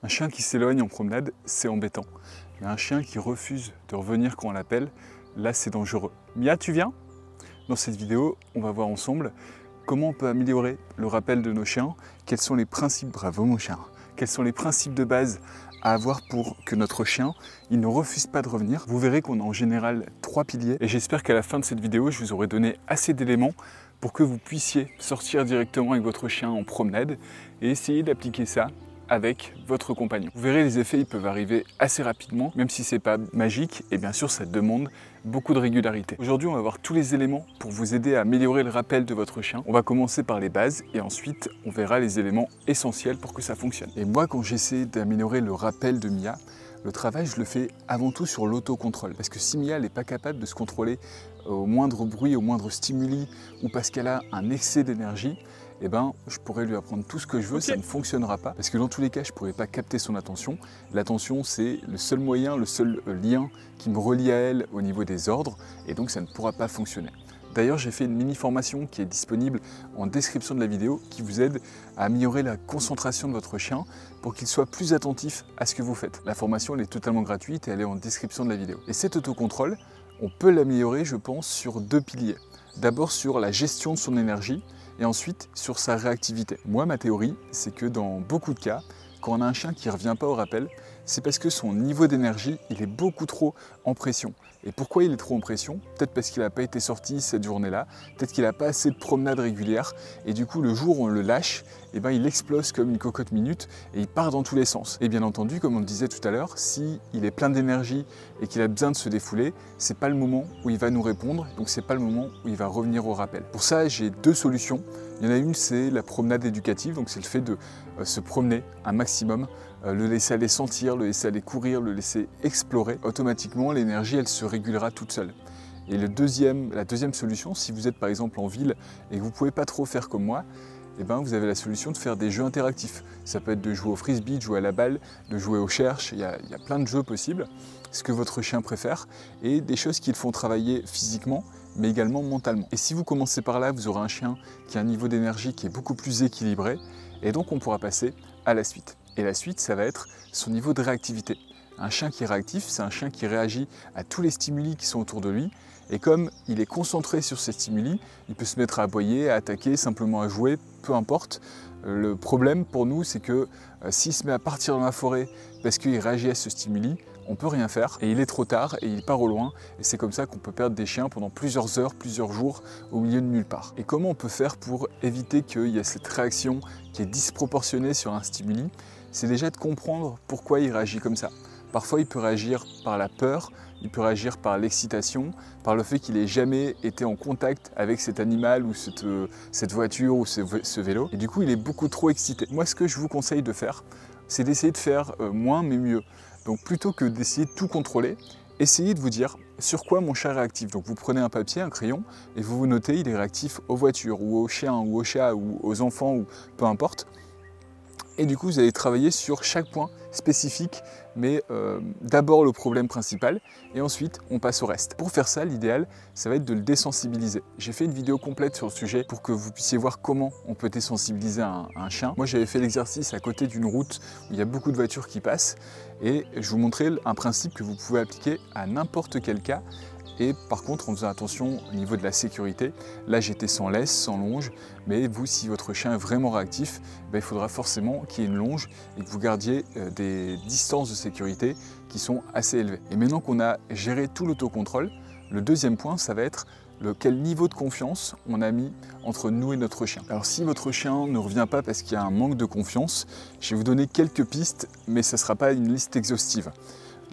Un chien qui s'éloigne en promenade, c'est embêtant. Mais un chien qui refuse de revenir quand on l'appelle, là c'est dangereux. Mia, tu viens? Dans cette vidéo, on va voir ensemble comment on peut améliorer le rappel de nos chiens, quels sont les principes, bravo mon chien, quels sont les principes de base à avoir pour que notre chien il ne refuse pas de revenir. Vous verrez qu'on a en général 3 piliers et j'espère qu'à la fin de cette vidéo, je vous aurai donné assez d'éléments pour que vous puissiez sortir directement avec votre chien en promenade et essayer d'appliquer ça avec votre compagnon. Vous verrez, les effets ils peuvent arriver assez rapidement, même si c'est pas magique, et bien sûr ça demande beaucoup de régularité. Aujourd'hui on va voir tous les éléments pour vous aider à améliorer le rappel de votre chien. On va commencer par les bases et ensuite on verra les éléments essentiels pour que ça fonctionne. Et moi quand j'essaie d'améliorer le rappel de Mia, le travail je le fais avant tout sur l'autocontrôle. Parce que si Mia n'est pas capable de se contrôler au moindre bruit, au moindre stimuli, ou parce qu'elle a un excès d'énergie, eh ben, je pourrais lui apprendre tout ce que je veux, ça ne fonctionnera pas. Parce que dans tous les cas, je ne pourrais pas capter son attention. L'attention, c'est le seul moyen, le seul lien qui me relie à elle au niveau des ordres, et donc ça ne pourra pas fonctionner. D'ailleurs, j'ai fait une mini-formation qui est disponible en description de la vidéo, qui vous aide à améliorer la concentration de votre chien pour qu'il soit plus attentif à ce que vous faites. La formation, elle est totalement gratuite et elle est en description de la vidéo. Et cet autocontrôle, on peut l'améliorer, je pense, sur 2 piliers. D'abord sur la gestion de son énergie, et ensuite sur sa réactivité. Moi, ma théorie, c'est que dans beaucoup de cas, quand on a un chien qui ne revient pas au rappel, c'est parce que son niveau d'énergie, il est beaucoup trop en pression. Et pourquoi il est trop en pression? Peut-être parce qu'il n'a pas été sorti cette journée-là, peut-être qu'il n'a pas assez de promenades régulières, et du coup, le jour où on le lâche, eh ben, il explose comme une cocotte minute et il part dans tous les sens. Et bien entendu, comme on le disait tout à l'heure, s'il est plein d'énergie et qu'il a besoin de se défouler, c'est pas le moment où il va nous répondre, donc c'est pas le moment où il va revenir au rappel. Pour ça, j'ai 2 solutions. Il y en a une, c'est la promenade éducative, donc c'est le fait de se promener un maximum, le laisser aller sentir, le laisser aller courir, le laisser explorer. Automatiquement, l'énergie, elle se régulera toute seule. Et la deuxième solution, si vous êtes par exemple en ville et que vous ne pouvez pas trop faire comme moi, eh ben, vous avez la solution de faire des jeux interactifs. Ça peut être de jouer au frisbee, de jouer à la balle, de jouer au cherche, il y a plein de jeux possibles, ce que votre chien préfère, et des choses qui le font travailler physiquement, mais également mentalement. Et si vous commencez par là, vous aurez un chien qui a un niveau d'énergie qui est beaucoup plus équilibré, et donc on pourra passer à la suite. Et la suite, ça va être son niveau de réactivité. Un chien qui est réactif, c'est un chien qui réagit à tous les stimuli qui sont autour de lui, et comme il est concentré sur ces stimuli, il peut se mettre à aboyer, à attaquer, simplement à jouer, peu importe. Le problème pour nous, c'est que s'il se met à partir dans la forêt parce qu'il réagit à ce stimuli, on ne peut rien faire et il est trop tard et il part au loin. Et c'est comme ça qu'on peut perdre des chiens pendant plusieurs heures, plusieurs jours au milieu de nulle part. Et comment on peut faire pour éviter qu'il y ait cette réaction qui est disproportionnée sur un stimuli? C'est déjà de comprendre pourquoi il réagit comme ça. Parfois, il peut réagir par la peur, il peut réagir par l'excitation, par le fait qu'il n'ait jamais été en contact avec cet animal ou cette voiture ou ce vélo. Et du coup, il est beaucoup trop excité. Moi, ce que je vous conseille de faire, c'est d'essayer de faire moins mais mieux. Donc plutôt que d'essayer de tout contrôler, essayez de vous dire sur quoi mon chat est réactif. Donc vous prenez un papier, un crayon, et vous vous notez il est réactif aux voitures, ou aux chiens, ou aux chats, ou aux enfants, ou peu importe. Et du coup, vous allez travailler sur chaque point spécifique, mais d'abord le problème principal, et ensuite on passe au reste. Pour faire ça, l'idéal, ça va être de le désensibiliser. J'ai fait une vidéo complète sur le sujet pour que vous puissiez voir comment on peut désensibiliser un chien. Moi, j'avais fait l'exercice à côté d'une route où il y a beaucoup de voitures qui passent, et je vous montrais un principe que vous pouvez appliquer à n'importe quel cas. Et par contre, en faisant attention au niveau de la sécurité, là j'étais sans laisse, sans longe, mais vous, si votre chien est vraiment réactif, il faudra forcément qu'il y ait une longe et que vous gardiez des distances de sécurité qui sont assez élevées. Et maintenant qu'on a géré tout l'autocontrôle, le deuxième point, ça va être quel niveau de confiance on a mis entre nous et notre chien. Alors si votre chien ne revient pas parce qu'il y a un manque de confiance, je vais vous donner quelques pistes, mais ce ne sera pas une liste exhaustive.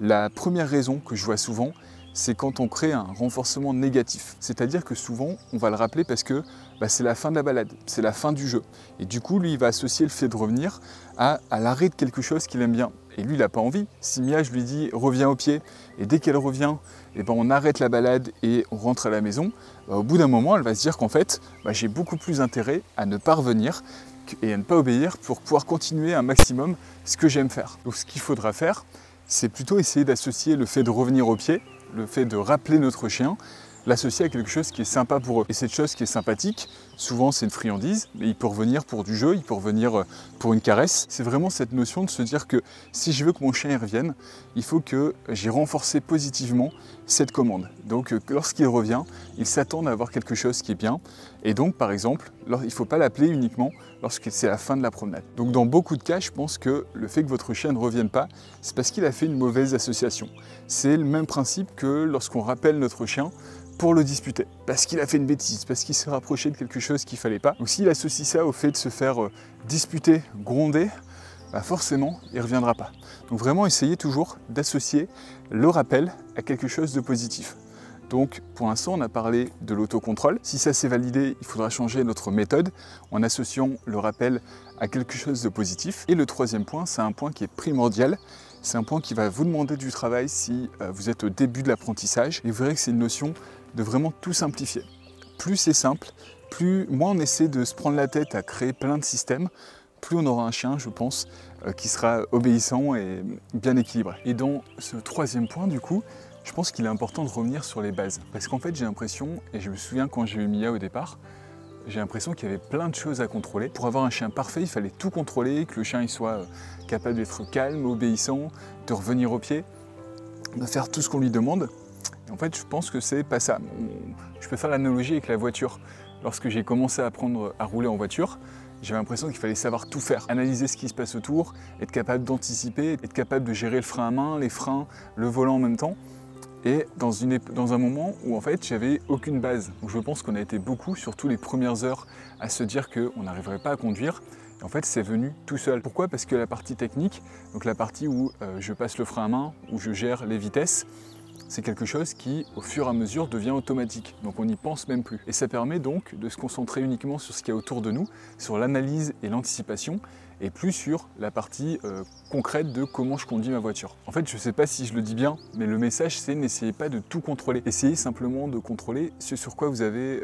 La première raison que je vois souvent, c'est quand on crée un renforcement négatif. C'est-à-dire que souvent, on va le rappeler parce que c'est la fin de la balade, c'est la fin du jeu. Et du coup, lui, il va associer le fait de revenir à l'arrêt de quelque chose qu'il aime bien. Et lui, il n'a pas envie. Si Mia, je lui dis « reviens au pied », et dès qu'elle revient, on arrête la balade et on rentre à la maison, au bout d'un moment, elle va se dire qu'en fait, j'ai beaucoup plus intérêt à ne pas revenir et à ne pas obéir pour pouvoir continuer un maximum ce que j'aime faire. Donc ce qu'il faudra faire, c'est plutôt essayer d'associer le fait de revenir au pied, le fait de rappeler notre chien, l'associer à quelque chose qui est sympa pour eux. Et cette chose qui est sympathique, Souvent c'est une friandise, mais il peut revenir pour du jeu, il peut revenir pour une caresse. C'est vraiment cette notion de se dire que si je veux que mon chien y revienne, il faut que j'ai renforcé positivement cette commande. Donc lorsqu'il revient, il s'attend à avoir quelque chose qui est bien. Et donc par exemple, il ne faut pas l'appeler uniquement lorsque c'est la fin de la promenade. Donc dans beaucoup de cas, je pense que le fait que votre chien ne revienne pas, c'est parce qu'il a fait une mauvaise association. C'est le même principe que lorsqu'on rappelle notre chien pour le disputer, parce qu'il a fait une bêtise, parce qu'il s'est rapproché de quelque chose qu'il ne fallait pas. Donc s'il associe ça au fait de se faire disputer, gronder, bah forcément, il ne reviendra pas. Donc vraiment, essayez toujours d'associer le rappel à quelque chose de positif. Donc pour l'instant, on a parlé de l'autocontrôle. Si ça s'est validé, il faudra changer notre méthode en associant le rappel à quelque chose de positif. Et le troisième point, c'est un point qui est primordial. C'est un point qui va vous demander du travail si vous êtes au début de l'apprentissage. Et vous verrez que c'est une notion de vraiment tout simplifier. Plus c'est simple, moins on essaie de se prendre la tête à créer plein de systèmes, plus on aura un chien, je pense, qui sera obéissant et bien équilibré. Et dans ce troisième point, du coup, je pense qu'il est important de revenir sur les bases. Parce qu'en fait, j'ai l'impression, et je me souviens quand j'ai eu Mia au départ, j'ai l'impression qu'il y avait plein de choses à contrôler. Pour avoir un chien parfait, il fallait tout contrôler, que le chien il soit capable d'être calme, obéissant, de revenir au pied, de faire tout ce qu'on lui demande. Et en fait, je pense que c'est pas ça. Je peux faire l'analogie avec la voiture. Lorsque j'ai commencé à apprendre à rouler en voiture, j'avais l'impression qu'il fallait savoir tout faire, analyser ce qui se passe autour, être capable d'anticiper, être capable de gérer le frein à main, les freins, le volant en même temps. Et dans un moment où en fait j'avais aucune base. Donc je pense qu'on a été beaucoup, surtout les premières heures, à se dire qu'on n'arriverait pas à conduire. Et en fait c'est venu tout seul. Pourquoi? Parce que la partie technique, donc la partie où je passe le frein à main, où je gère les vitesses, c'est quelque chose qui, au fur et à mesure, devient automatique. Donc on n'y pense même plus. Et ça permet donc de se concentrer uniquement sur ce qu'il y a autour de nous, sur l'analyse et l'anticipation, et plus sur la partie concrète de comment je conduis ma voiture. En fait, je ne sais pas si je le dis bien, mais le message c'est n'essayez pas de tout contrôler. Essayez simplement de contrôler ce sur quoi vous avez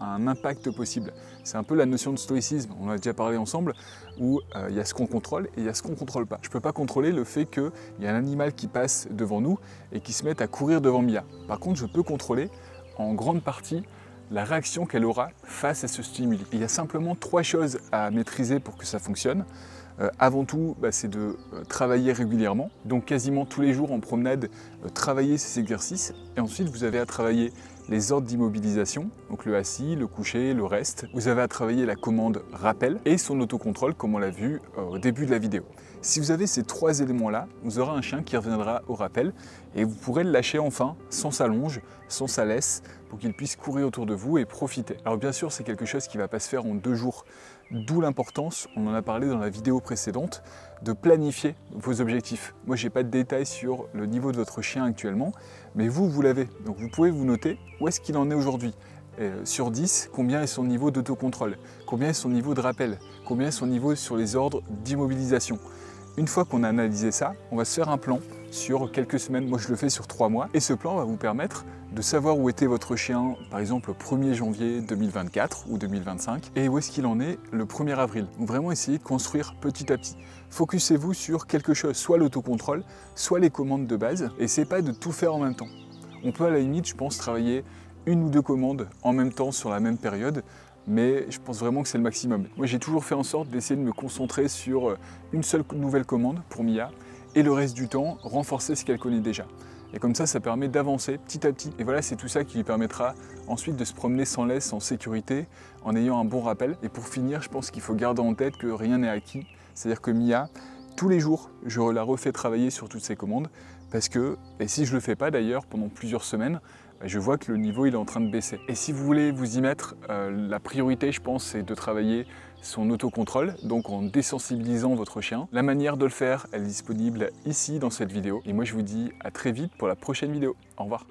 un impact possible. C'est un peu la notion de stoïcisme, on en a déjà parlé ensemble, où il y a ce qu'on contrôle et il y a ce qu'on ne contrôle pas. Je ne peux pas contrôler le fait qu'il y a un animal qui passe devant nous et qui se mette à courir devant Mia. Par contre, je peux contrôler en grande partie la réaction qu'elle aura face à ce stimuli. Il y a simplement 3 choses à maîtriser pour que ça fonctionne. Avant tout, c'est de travailler régulièrement, donc quasiment tous les jours en promenade, travailler ces exercices. Et ensuite, vous avez à travailler les ordres d'immobilisation, donc le assis, le couché, le reste. Vous avez à travailler la commande rappel et son autocontrôle, comme on l'a vu au début de la vidéo. Si vous avez ces 3 éléments-là, vous aurez un chien qui reviendra au rappel et vous pourrez le lâcher enfin, sans sa longe, sans sa laisse, pour qu'il puisse courir autour de vous et profiter. Alors bien sûr, c'est quelque chose qui ne va pas se faire en 2 jours. D'où l'importance, on en a parlé dans la vidéo précédente, de planifier vos objectifs. Moi, je n'ai pas de détails sur le niveau de votre chien actuellement, mais vous l'avez. Donc vous pouvez vous noter où est-ce qu'il en est aujourd'hui. Sur 10, combien est son niveau d'autocontrôle? Combien est son niveau de rappel? Combien est son niveau sur les ordres d'immobilisation? Une fois qu'on a analysé ça, on va se faire un plan sur quelques semaines. Moi, je le fais sur 3 mois. Et ce plan va vous permettre de savoir où était votre chien, par exemple, le 1er janvier 2024 ou 2025, et où est-ce qu'il en est le 1er avril. Donc vraiment, essayez de construire petit à petit. Focussez-vous sur quelque chose, soit l'autocontrôle, soit les commandes de base. Essayez pas de tout faire en même temps. On peut à la limite, je pense, travailler 1 ou 2 commandes en même temps sur la même période, mais je pense vraiment que c'est le maximum. Moi, j'ai toujours fait en sorte d'essayer de me concentrer sur une seule nouvelle commande pour Mia, et le reste du temps, renforcer ce qu'elle connaît déjà. Et comme ça permet d'avancer petit à petit. Et voilà, c'est tout ça qui lui permettra ensuite de se promener sans laisse, en sécurité, en ayant un bon rappel. Et pour finir, je pense qu'il faut garder en tête que rien n'est acquis. C'est-à-dire que Mia, tous les jours, je la refais travailler sur toutes ses commandes, parce que, et si je ne le fais pas d'ailleurs pendant plusieurs semaines, je vois que le niveau il est en train de baisser. Et si vous voulez vous y mettre, la priorité, je pense, c'est de travailler son autocontrôle, donc en désensibilisant votre chien. La manière de le faire, elle est disponible ici dans cette vidéo. Et moi, je vous dis à très vite pour la prochaine vidéo. Au revoir.